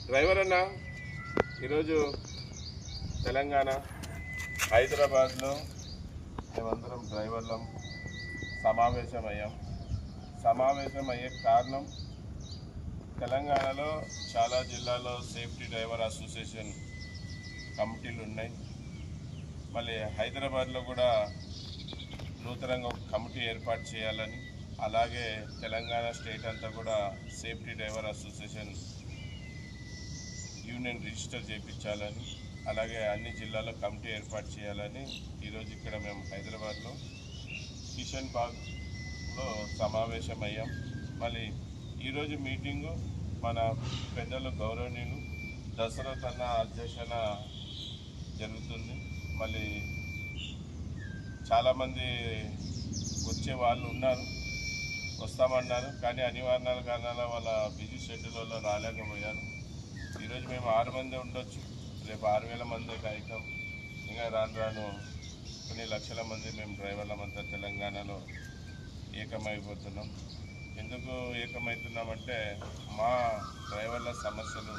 Driver అన్న ఈరోజు తెలంగాణ హైదరాబాద్లో మేమందరం డ్రైవర్లం సమావేశమయ్యే కారణం తెలంగాణలో చాలా జిల్లాల్లో సేఫ్టీ డ్రైవర్ అసోసియేషన్ కమిటీలు ఉన్నాయి. మళ్ళీ హైదరాబాద్లో కూడా నూతనంగా ఒక కమిటీ ఏర్పాటు చేయాలని, అలాగే తెలంగాణ స్టేట్ అంతా కూడా safety driver association union register చేయించాలని, అలాగే అన్ని జిల్లాల్లో కమిటీ ఏర్పాటు చేయాలని ఈరోజు ఇక్కడ మేము హైదరాబాద్లో కిషన్ బాగ్లో సమావేశమయ్యాం. మళ్ళీ ఈరోజు మీటింగు మన పెద్దలు గౌరవనీయులు దశరథ్ అన్న అధ్యక్షన జరుగుతుంది. మళ్ళీ చాలామంది వచ్చే వాళ్ళు ఉన్నారు, వస్తామన్నారు, కానీ అనివార్య కారణాల వాళ్ళ బిజీ షెడ్యూల్ వల్ల రాలేకపోయారు. ఈరోజు మేము 6 మంది ఉండొచ్చు, రేపు 6,000 మందికి అవుతాం. ఇంకా రాను కొన్ని లక్షల మంది మేము డ్రైవర్లమంతా తెలంగాణలో ఏకమైపోతున్నాం. ఎందుకు ఏకమవుతున్నామంటే మా డ్రైవర్ల సమస్యలు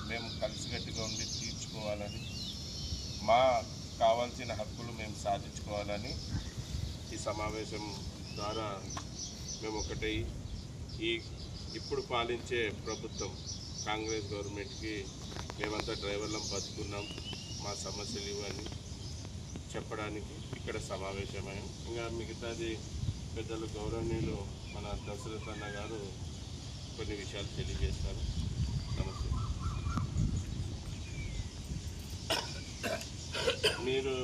మేము కలిసికట్టుగా ఉండి తీర్చుకోవాలని, మా కావాల్సిన హక్కులు మేము సాధించుకోవాలని ఈ సమావేశం ద్వారా మేము ఒకటి ఇప్పుడు పాలించే ప్రభుత్వం కాంగ్రెస్ గవర్నమెంట్కి మేమంతా డ్రైవర్లం బతుకున్నాం, మా సమస్యలు ఇవన్నీ చెప్పడానికి ఇక్కడ సమావేశమయ్యాం. ఇంకా మిగతాది పెద్దలు గౌరవనీయులు మన దశరథ్ అన్న గారు కొన్ని విషయాలు తెలియజేస్తారు. నమస్తే. మీరు